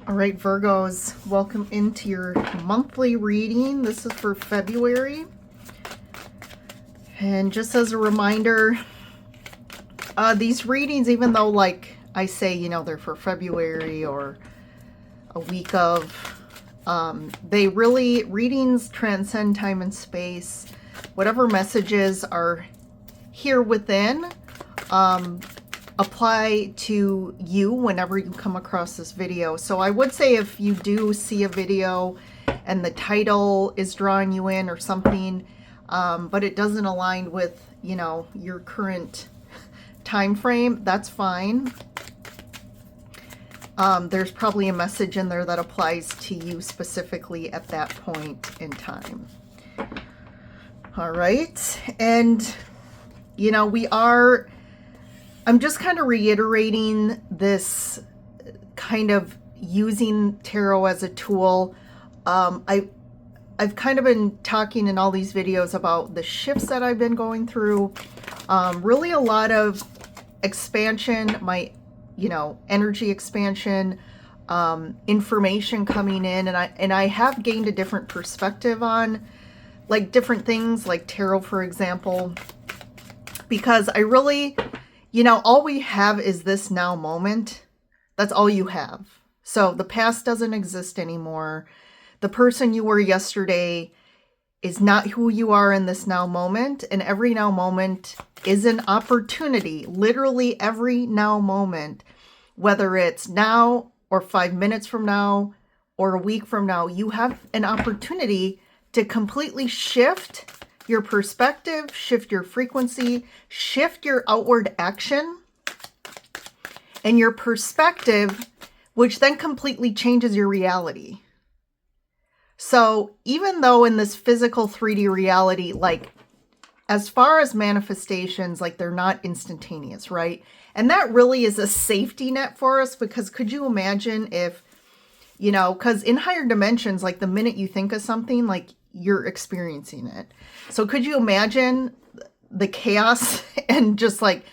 All right, Virgos, welcome into your monthly reading. This is for February. And just as a reminder, these readings, even though like I say, you know, they're for February or a week of, they really, readings transcend time and space. Whatever messages are here within, apply to you whenever you come across this video. So I would say if you do see a video and the title is drawing you in or something, but it doesn't align with, you know, your current time frame, that's fine. There's probably a message in there that applies to you specifically at that point in time. All right. And, you know, I'm just kind of reiterating this kind of using tarot as a tool. I've kind of been talking in all these videos about the shifts that I've been going through. Really a lot of expansion, my, you know, energy expansion, information coming in, and I have gained a different perspective on like different things like tarot, for example, because I really, you know, all we have is this now moment. That's all you have. So the past doesn't exist anymore. The person you were yesterday is not who you are in this now moment. And every now moment is an opportunity. Literally every now moment, whether it's now or 5 minutes from now or a week from now, you have an opportunity to completely shift your perspective, shift your frequency, shift your outward action and your perspective, which then completely changes your reality. So even though in this physical 3D reality, like as far as manifestations, like they're not instantaneous, right? And that really is a safety net for us, because could you imagine if, you know, because in higher dimensions, like the minute you think of something, like you're experiencing it. So could you imagine the chaos and just like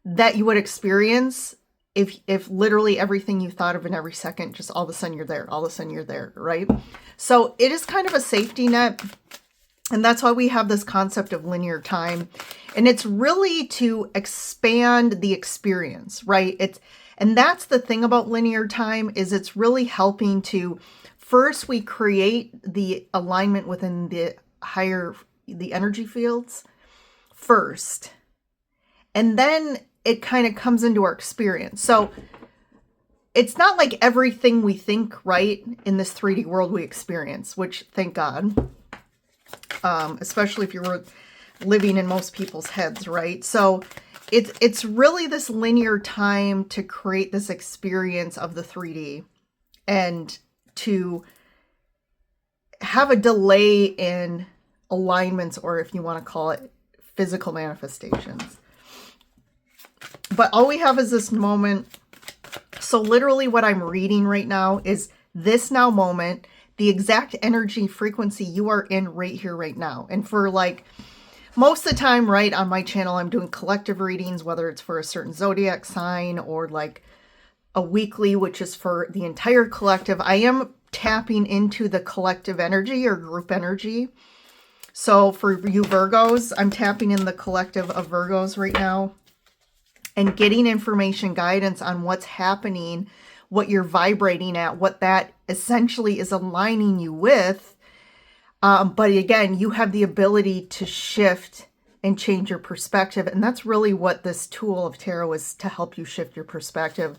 that you would experience if literally everything you thought of in every second, just all of a sudden you're there, all of a sudden you're there, right? So it is kind of a safety net. And that's why we have this concept of linear time. And it's really to expand the experience, right? And that's the thing about linear time, is it's really helping to, first we create the alignment within the energy fields first. And then it kind of comes into our experience. So it's not like everything we think, right, in this 3D world we experience, which thank God, especially if you're living in most people's heads, right? So it's really this linear time to create this experience of the 3D and to have a delay in alignments, or if you want to call it physical manifestations. But all we have is this moment. So literally what I'm reading right now is this now moment, the exact energy frequency you are in right here, right now. And for like most of the time, right, on my channel, I'm doing collective readings, whether it's for a certain zodiac sign or like a weekly, which is for the entire collective. I am tapping into the collective energy or group energy. So for you Virgos, I'm tapping in the collective of Virgos right now and getting information, guidance on what's happening, what you're vibrating at, what that essentially is aligning you with. But again, you have the ability to shift and change your perspective. And that's really what this tool of tarot is, to help you shift your perspective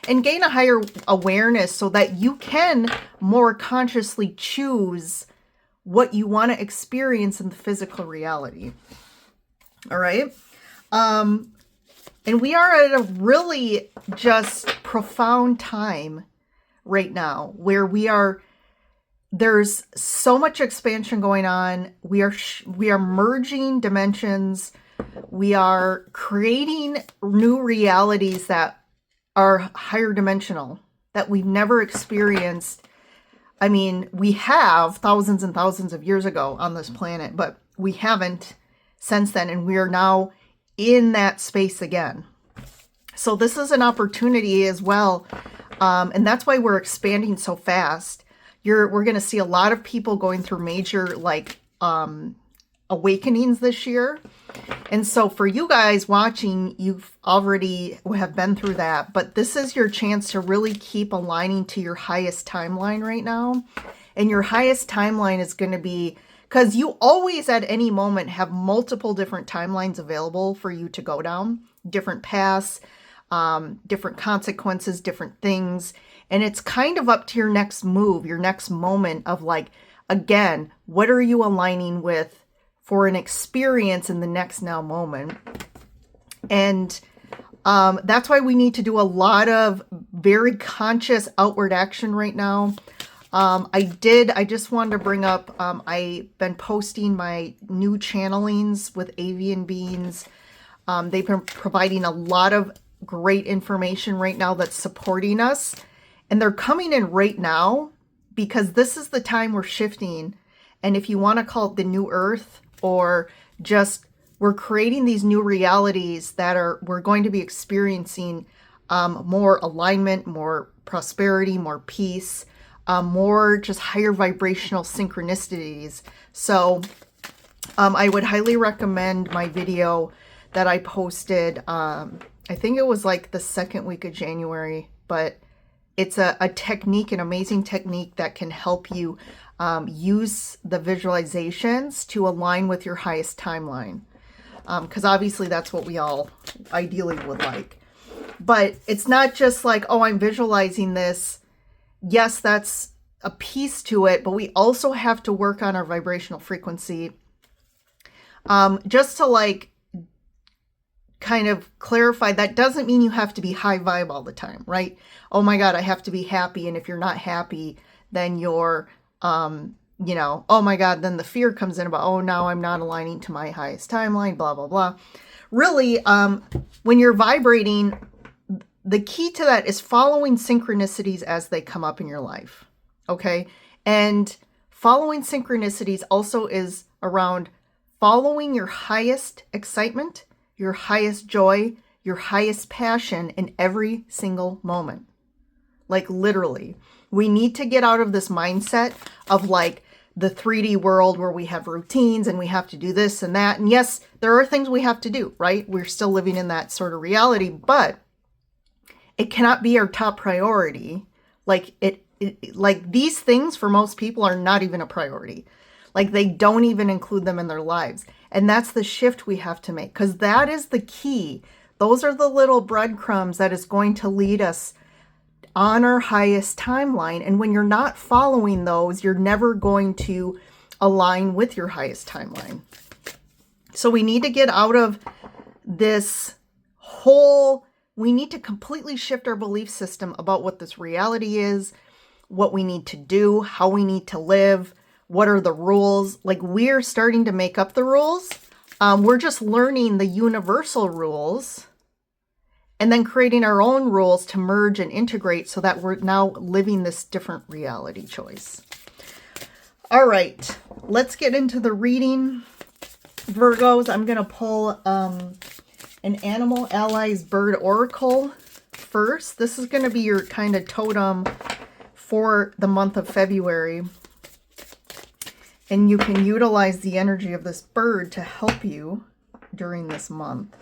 and gain a higher awareness so that you can more consciously choose what you want to experience in the physical reality. All right. And we are at a really just profound time right now where there's so much expansion going on. We are merging dimensions. We are creating new realities that are higher dimensional, that we've never experienced. I mean, we have thousands and thousands of years ago on this planet, but we haven't since then. And we are now in that space again. So this is an opportunity as well And that's why we're expanding so fast. We're going to see a lot of people going through major awakenings this year. And so for you guys watching, you've already have been through that, but this is your chance to really keep aligning to your highest timeline right now. And your highest timeline is going to be, because you always at any moment have multiple different timelines available for you to go down, different paths, different consequences, different things. And it's kind of up to your next move, your next moment of like, again, what are you aligning with for an experience in the next now moment? And that's why we need to do a lot of very conscious outward action right now. I just wanted to bring up, I've been posting my new channelings with avian beings. They've been providing a lot of great information right now that's supporting us. And they're coming in right now because this is the time we're shifting. And if you want to call it the new earth, or just we're creating these new realities that we're going to be experiencing more alignment, more prosperity, more peace, more just higher vibrational synchronicities. So I would highly recommend my video that I posted. I think it was like the second week of January, but it's a technique, an amazing technique that can help you use the visualizations to align with your highest timeline. Because obviously that's what we all ideally would like. But it's not just like, oh, I'm visualizing this. Yes, that's a piece to it, but we also have to work on our vibrational frequency. Just to like kind of clarify, that doesn't mean you have to be high vibe all the time, right? Oh my God, I have to be happy. And if you're not happy, then you're oh my God, then the fear comes in about, oh, now I'm not aligning to my highest timeline, blah, blah, blah. Really, when you're vibrating, the key to that is following synchronicities as they come up in your life. Okay. And following synchronicities also is around following your highest excitement, your highest joy, your highest passion in every single moment. Like literally. We need to get out of this mindset of like the 3D world where we have routines and we have to do this and that. And yes, there are things we have to do, right? We're still living in that sort of reality, but it cannot be our top priority. Like like these things for most people are not even a priority. Like they don't even include them in their lives. And that's the shift we have to make, because that is the key. Those are the little breadcrumbs that is going to lead us on our highest timeline. And when you're not following those, you're never going to align with your highest timeline. So we need to get out of this we need to completely shift our belief system about what this reality is, what we need to do, how we need to live, what are the rules. Like we're starting to make up the rules. We're just learning the universal rules and then creating our own rules to merge and integrate so that we're now living this different reality choice. All right, let's get into the reading. Virgos, I'm going to pull an Animal Allies Bird Oracle first. This is going to be your kind of totem for the month of February. And you can utilize the energy of this bird to help you during this month.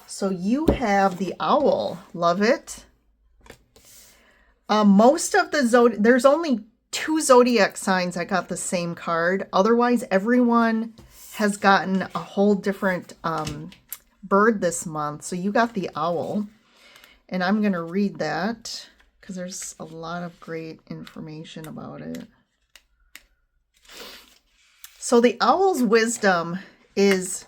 So you have the owl. Love it. Most of the there's only 2 zodiac signs that got the same card. Otherwise, everyone has gotten a whole different bird this month. So you got the owl. And I'm going to read that because there's a lot of great information about it. So the owl's wisdom is: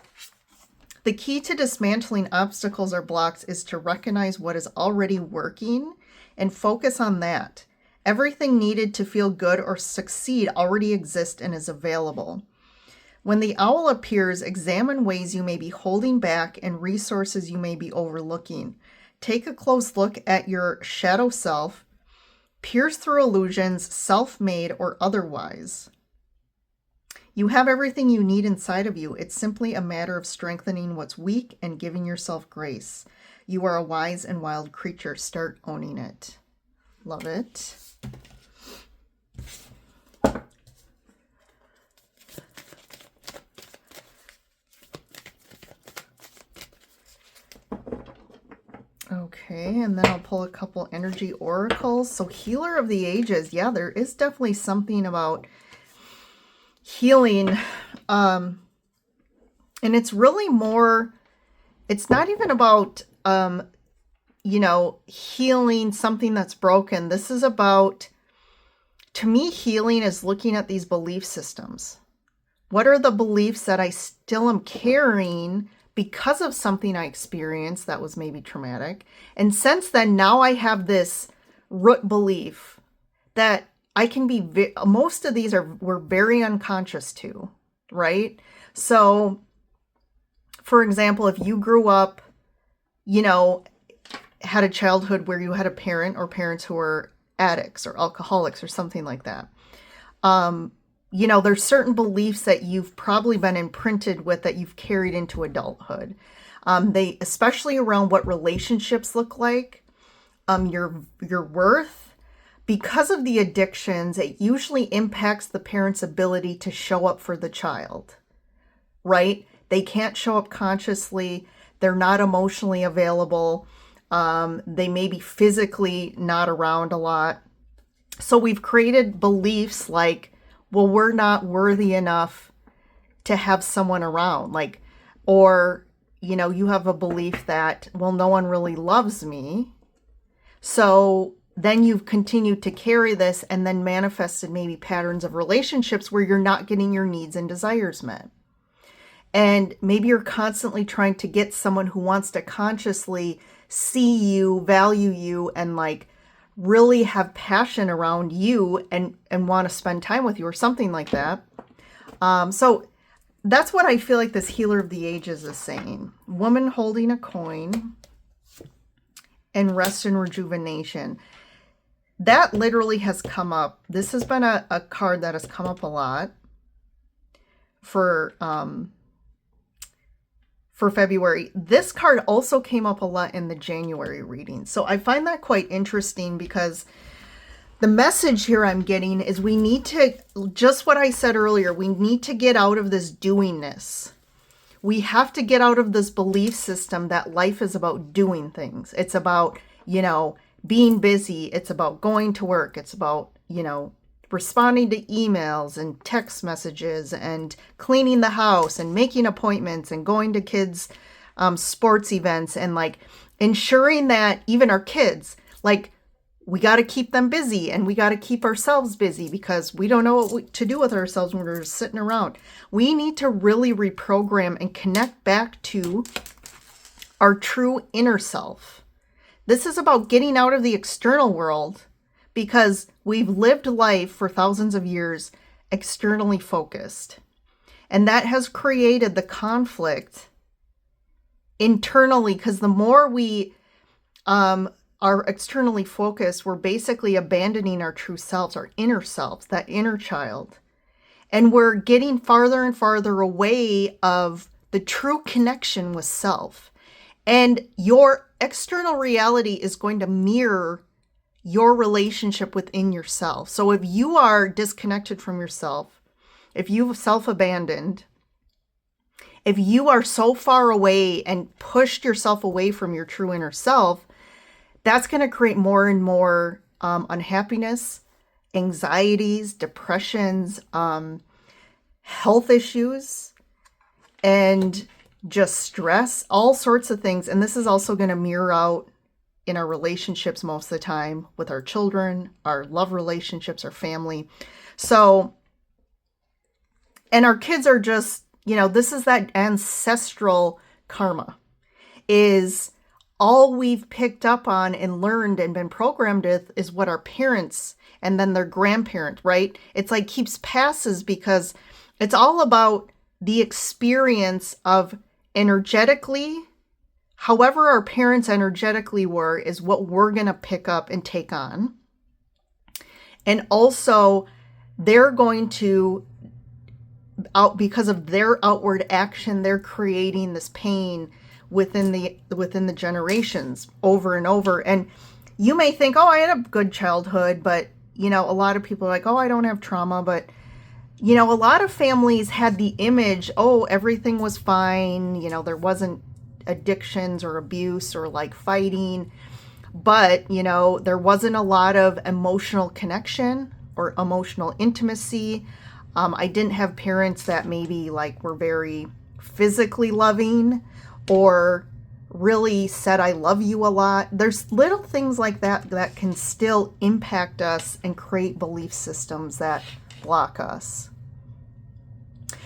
the key to dismantling obstacles or blocks is to recognize what is already working and focus on that. Everything needed to feel good or succeed already exists and is available. When the owl appears, examine ways you may be holding back and resources you may be overlooking. Take a close look at your shadow self. Pierce through illusions, self-made or otherwise. You have everything you need inside of you. It's simply a matter of strengthening what's weak and giving yourself grace. You are a wise and wild creature. Start owning it. Love it. Okay, and then I'll pull a couple energy oracles. So healer of the ages. Yeah, there is definitely something about healing. And it's really more, it's not even about, you know, healing something that's broken. This is about, to me, healing is looking at these belief systems. What are the beliefs that I still am carrying because of something I experienced that was maybe traumatic? And since then, now I have this root belief that I can be, most of these we're very unconscious to, right? So, for example, if you grew up, you know, had a childhood where you had a parent or parents who were addicts or alcoholics or something like that, you know, there's certain beliefs that you've probably been imprinted with that you've carried into adulthood. They, especially around what relationships look like, your worth. Because of the addictions, it usually impacts the parent's ability to show up for the child, right? They can't show up consciously. They're not emotionally available. They may be physically not around a lot. So we've created beliefs like, well, we're not worthy enough to have someone around. Like, or, you know, you have a belief that, well, no one really loves me. So then you've continued to carry this and then manifested maybe patterns of relationships where you're not getting your needs and desires met. And maybe you're constantly trying to get someone who wants to consciously see you, value you, and like really have passion around you and want to spend time with you or something like that. So that's what I feel like this healer of the ages is saying. Woman holding a coin and rest and rejuvenation. That literally has come up. This has been a card that has come up a lot for February. This card also came up a lot in the January reading. So I find that quite interesting because the message here I'm getting is we need to, just what I said earlier, we need to get out of this doingness. We have to get out of this belief system that life is about doing things. It's about, you know, being busy. It's about going to work. It's about, you know, responding to emails and text messages and cleaning the house and making appointments and going to kids' sports events and like ensuring that even our kids, like, we got to keep them busy and we got to keep ourselves busy because we don't know what to do with ourselves when we're just sitting around. We need to really reprogram and connect back to our true inner self. This is about getting out of the external world because we've lived life for thousands of years externally focused. And that has created the conflict internally because the more we are externally focused, we're basically abandoning our true selves, our inner selves, that inner child. And we're getting farther and farther away of the true connection with self. And your external reality is going to mirror your relationship within yourself. So if you are disconnected from yourself, if you've self-abandoned, if you are so far away and pushed yourself away from your true inner self, that's going to create more and more unhappiness, anxieties, depressions, health issues, and just stress, all sorts of things. And this is also going to mirror out in our relationships most of the time with our children, our love relationships, our family. So, and our kids are just, you know, this is that ancestral karma, is all we've picked up on and learned and been programmed with is what our parents and then their grandparent, right? It's like keeps passes because it's all about the experience of energetically, however our parents energetically were, is what we're going to pick up and take on. And also, they're going to, because of their outward action, they're creating this pain within the generations over and over. And you may think, oh, I had a good childhood, but, you know, a lot of people are like, oh, I don't have trauma. But, you know, a lot of families had the image, oh, everything was fine. You know, there wasn't addictions or abuse or like fighting. But, you know, there wasn't a lot of emotional connection or emotional intimacy. I didn't have parents that maybe like were very physically loving or really said I love you a lot. There's little things like that that can still impact us and create belief systems that block us.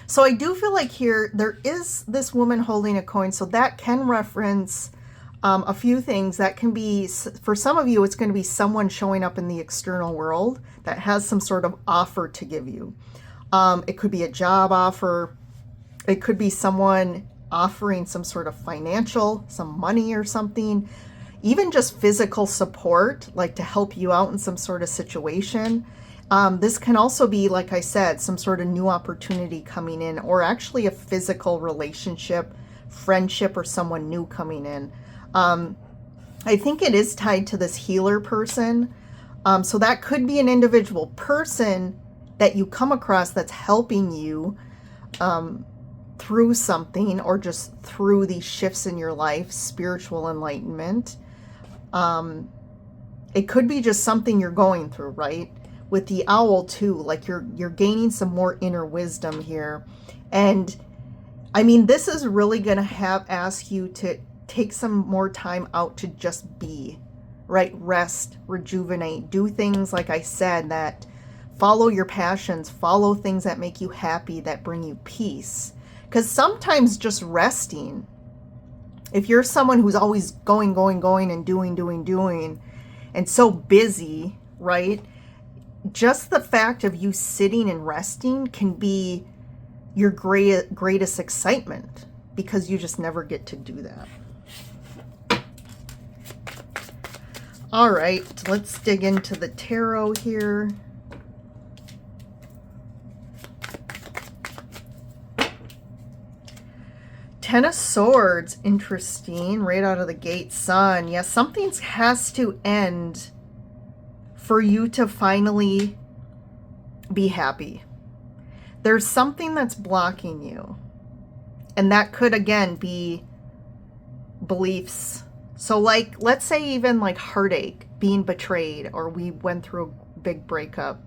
So I do feel like here there is this woman holding a coin, so that can reference a few things. That can be, for some of you, it's going to be someone showing up in the external world that has some sort of offer to give you. It could be a job offer. It could be someone offering some sort of financial, some money or something, even just physical support, like to help you out in some sort of situation. This can also be, like I said, some sort of new opportunity coming in, or actually a physical relationship, friendship, or someone new coming in. I think it is tied to this healer person. So that could be an individual person that you come across that's helping you through something, or just through these shifts in your life, spiritual enlightenment. It could be just something you're going through, right? With the owl too, like you're gaining some more inner wisdom here. And I mean, this is really going to ask you to take some more time out to just be, right? Rest, rejuvenate, do things, like I said, that follow your passions, follow things that make you happy, that bring you peace. Because sometimes just resting, if you're someone who's always going and doing, and so busy, right? Just the fact of you sitting and resting can be your greatest excitement, because you just never get to do that. All right, let's dig into the tarot here. Ten of Swords, interesting, right out of the gate. Sun, yes, something has to end for you to finally be happy. There's something that's blocking you. And that could, again, be beliefs. So, like, let's say even like heartache, being betrayed, or we went through a big breakup.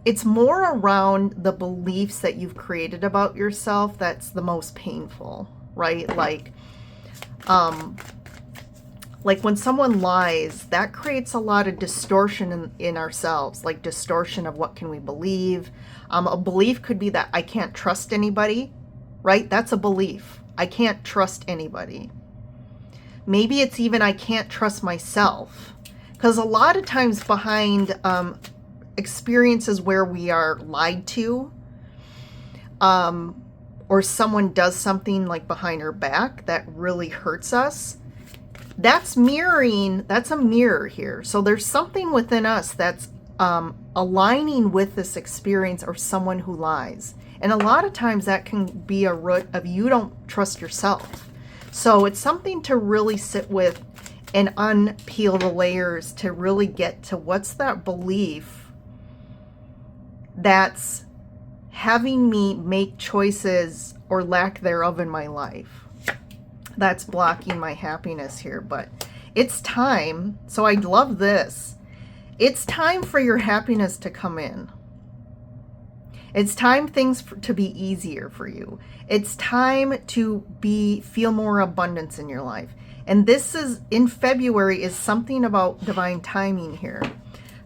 It's more around the beliefs that you've created about yourself that's the most painful, right? Like when someone lies, that creates a lot of distortion in ourselves, like distortion of what can we believe. A belief could be that I can't trust anybody, right? That's a belief. I can't trust anybody. Maybe it's even I can't trust myself. Because a lot of times behind experiences where we are lied to, or someone does something like behind our back that really hurts us, that's a mirror here. So there's something within us that's aligning with this experience or someone who lies. And a lot of times that can be a root of you don't trust yourself. So it's something to really sit with and unpeel the layers to really get to what's that belief that's having me make choices or lack thereof in my life that's blocking my happiness here. But it's time. So I love this. It's time for your happiness to come in. It's time things to be easier for you. It's time to feel more abundance in your life. And this is in February is something about divine timing here.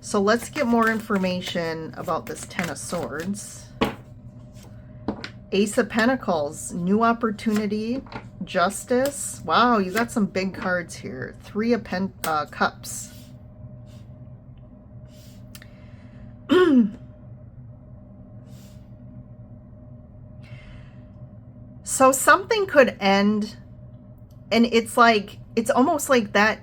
So let's get more information about this Ten of Swords. Ace of Pentacles, new opportunity, justice. Wow, you got some big cards here. Three of Cups. So something could end, and it's almost like that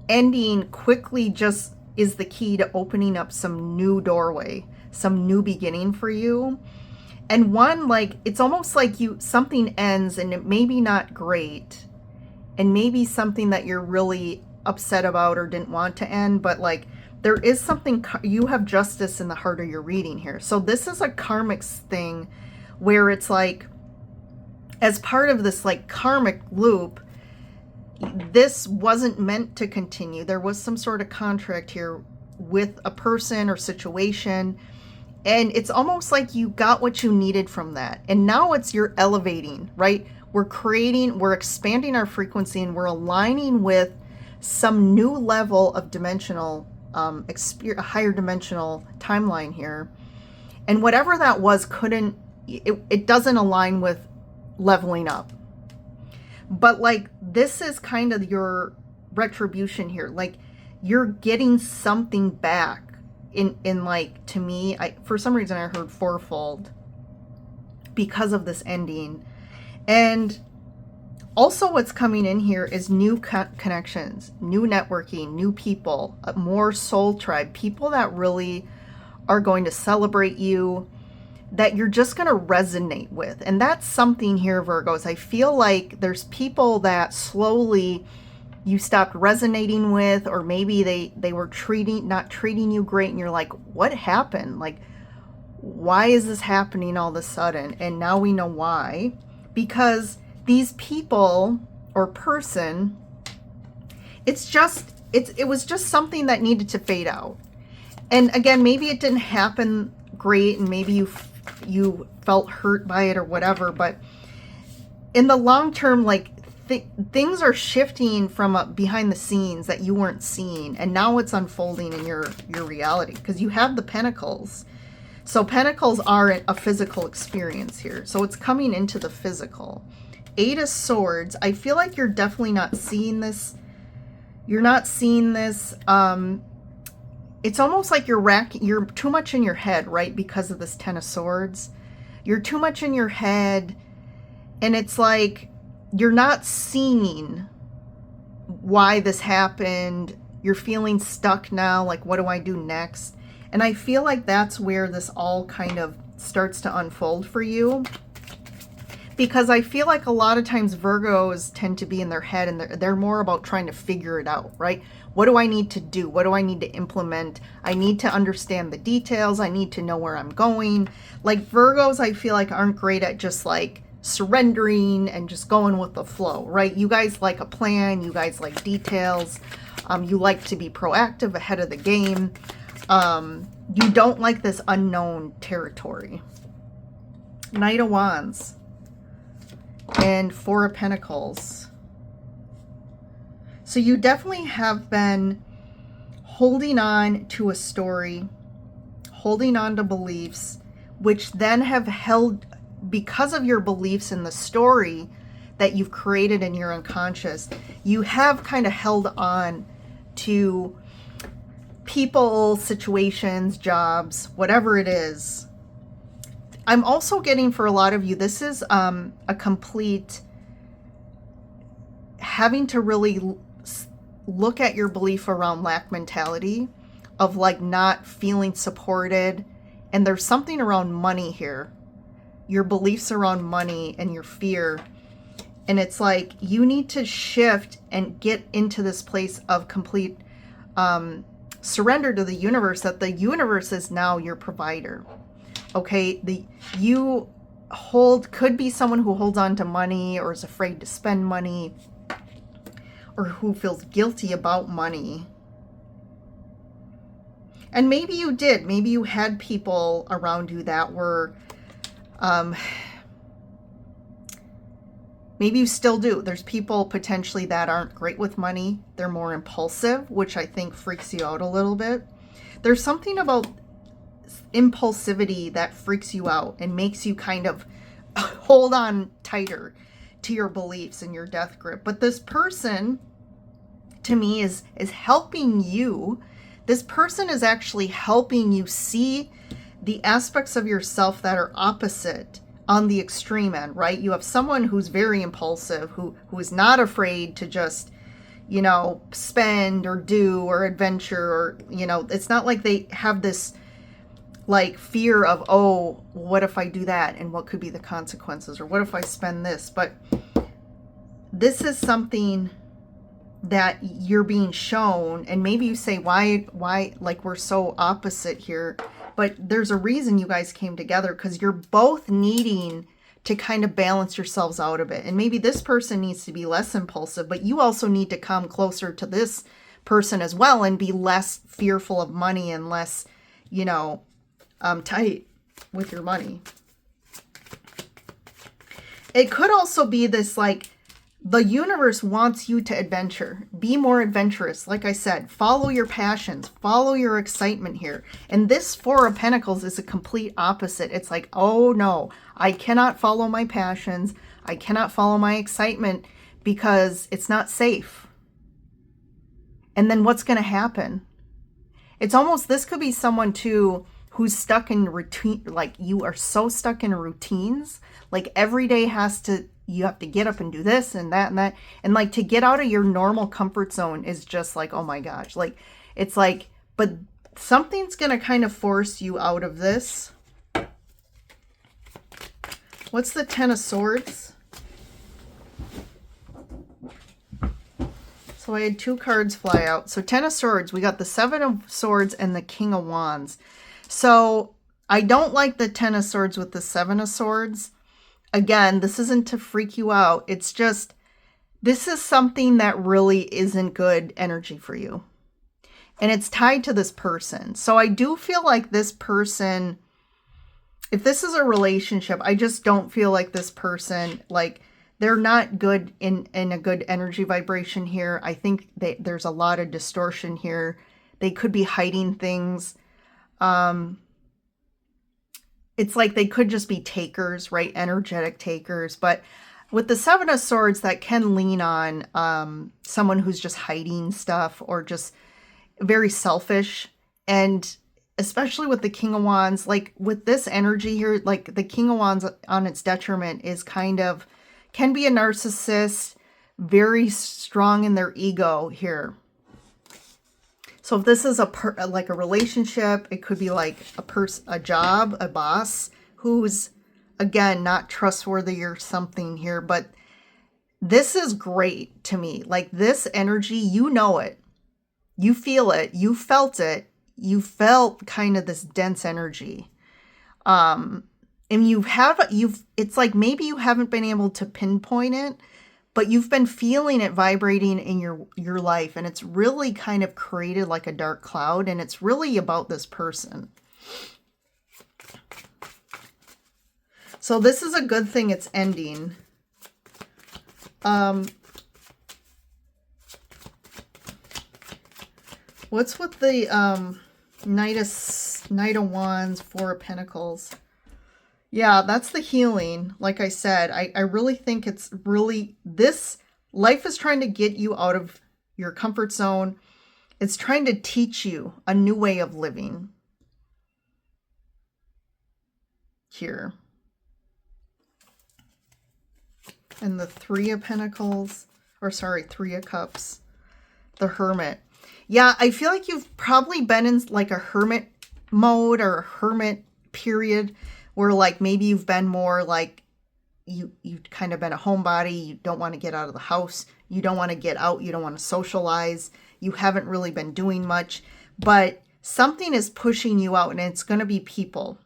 ending quickly just is the key to opening up some new doorway, some new beginning for you. And one, like, it's almost like something ends and it may be not great, and maybe something that you're really upset about or didn't want to end, but like there is something, you have justice in the heart of your reading here. So this is a karmic thing where it's like, as part of this like karmic loop, this wasn't meant to continue. There was some sort of contract here with a person or situation, and it's almost like you got what you needed from that. And now it's you're elevating, right? We're expanding our frequency, and we're aligning with some new level of dimensional, a higher dimensional timeline here. And whatever that was it doesn't align with leveling up. But like, this is kind of your retribution here. Like, you're getting something back in like, to me, for some reason I heard fourfold because of this ending. And also what's coming in here is new connections, new networking, new people, more soul tribe, people that really are going to celebrate you, that you're just going to resonate with. And that's something here, Virgos. I feel like there's people that slowly you stopped resonating with, or maybe they were not treating you great, and you're like, what happened? Like, why is this happening all of a sudden? And now we know why. Because these people or person, it was just something that needed to fade out. And again, maybe it didn't happen great, and maybe you felt hurt by it or whatever, but in the long term, like, things are shifting from behind the scenes that you weren't seeing, and now it's unfolding in your reality, because you have the Pentacles. So Pentacles are a physical experience here, so it's coming into the physical. Eight of Swords, I feel like you're definitely not seeing this. You're not seeing this. It's almost like you're too much in your head, right? Because of this Ten of Swords. You're too much in your head, and it's like you're not seeing why this happened. You're feeling stuck now, like, what do I do next? And I feel like that's where this all kind of starts to unfold for you. Because I feel like a lot of times Virgos tend to be in their head, and they're more about trying to figure it out, right? What do I need to do? What do I need to implement? I need to understand the details. I need to know where I'm going. Like, Virgos, I feel like aren't great at just like surrendering and just going with the flow, right? You guys like a plan. You guys like details. You like to be proactive, ahead of the game. You don't like this unknown territory. Knight of Wands and Four of Pentacles. So you definitely have been holding on to a story, holding on to beliefs, which then have held, because of your beliefs in the story that you've created in your unconscious, you have kind of held on to people, situations, jobs, whatever it is. I'm also getting, for a lot of you, this is a complete having to really look at your belief around lack mentality, of like not feeling supported. And there's something around money here, your beliefs around money and your fear. And it's like you need to shift and get into this place of complete surrender to the universe, that the universe is now your provider. Okay, could be someone who holds on to money, or is afraid to spend money, or who feels guilty about money. And maybe you did. Maybe you had people around you that were, maybe you still do. There's people potentially that aren't great with money. They're more impulsive, which I think freaks you out a little bit. There's something about impulsivity that freaks you out and makes you kind of hold on tighter to your beliefs and your death grip. But this person, to me, is helping you. This person is actually helping you see the aspects of yourself that are opposite on the extreme end, right? You have someone who's very impulsive, who is not afraid to just, spend or do or adventure, or, it's not like they have this like fear of, oh, what if I do that? And what could be the consequences? Or what if I spend this? But this is something that you're being shown. And maybe you say, why, like we're so opposite here. But there's a reason you guys came together, because you're both needing to kind of balance yourselves out a bit. And maybe this person needs to be less impulsive, but you also need to come closer to this person as well and be less fearful of money and less, tight with your money. It could also be this, like, the universe wants you to adventure. Be more adventurous. Like I said, follow your passions, follow your excitement here. And this Four of Pentacles is a complete opposite. It's like, oh no, I cannot follow my passions. I cannot follow my excitement because it's not safe. And then what's going to happen? It's almost, this could be someone too who's stuck in routine. Like, you are so stuck in routines. Like, every day you have to get up and do this and that and that. And like, to get out of your normal comfort zone is just like, oh my gosh. Like, it's like, but something's going to kind of force you out of this. What's the Ten of Swords? So I had two cards fly out. So Ten of Swords, we got the Seven of Swords and the King of Wands. So I don't like the Ten of Swords with the Seven of Swords. Again, this isn't to freak you out. It's just, this is something that really isn't good energy for you. And it's tied to this person. So I do feel like this person, if this is a relationship, I just don't feel like this person, like, they're not good in a good energy vibration here. I think there's a lot of distortion here. They could be hiding things. It's like they could just be takers, right? Energetic takers. But with the Seven of Swords, that can lean on someone who's just hiding stuff or just very selfish. And especially with the King of Wands, like with this energy here, like the King of Wands on its detriment is kind of, can be a narcissist, very strong in their ego here. So if this is like a relationship, it could be like a job, a boss who's, again, not trustworthy or something here. But this is great to me. Like, this energy, you know it. You feel it. You felt it. You felt kind of this dense energy. And it's like maybe you haven't been able to pinpoint it, but you've been feeling it vibrating in your life, and it's really kind of created like a dark cloud, and it's really about this person. So this is a good thing it's ending. What's with the Knight of Wands, Four of Pentacles? Yeah, that's the healing. Like I said, I really think it's really, this life is trying to get you out of your comfort zone. It's trying to teach you a new way of living here. And the Three of Pentacles, or sorry, Three of Cups, the Hermit. Yeah, I feel like you've probably been in like a hermit mode or a hermit period, where like maybe you've been more like you've kind of been a homebody. You don't want to get out of the house. You don't want to get out. You don't want to socialize. You haven't really been doing much, but something is pushing you out, and it's going to be people.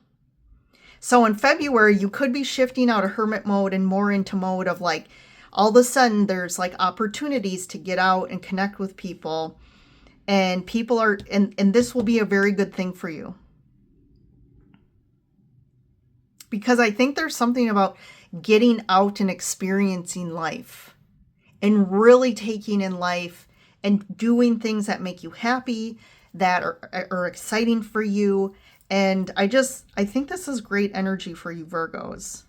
So in February, you could be shifting out of hermit mode and more into mode of like, all of a sudden there's like opportunities to get out and connect with people, and people are, and this will be a very good thing for you. Because I think there's something about getting out and experiencing life and really taking in life and doing things that make you happy, that are exciting for you. And I think this is great energy for you, Virgos.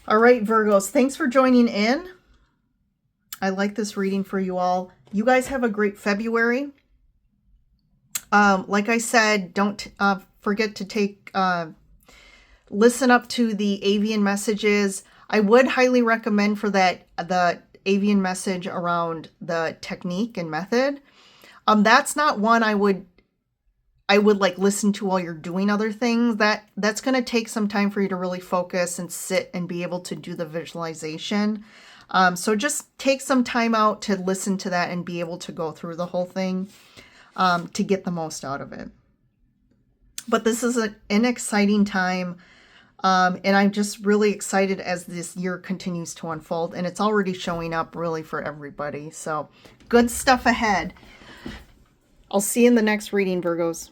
All right, Virgos, thanks for joining in. I like this reading for you all. You guys have a great February. Like I said, don't forget to listen up to the avian messages. I would highly recommend for that, the avian message around the technique and method. That's not one I would like listen to while you're doing other things. That's going to take some time for you to really focus and sit and be able to do the visualization. So just take some time out to listen to that and be able to go through the whole thing to get the most out of it. But this is an exciting time. And I'm just really excited as this year continues to unfold. And it's already showing up really for everybody. So good stuff ahead. I'll see you in the next reading, Virgos.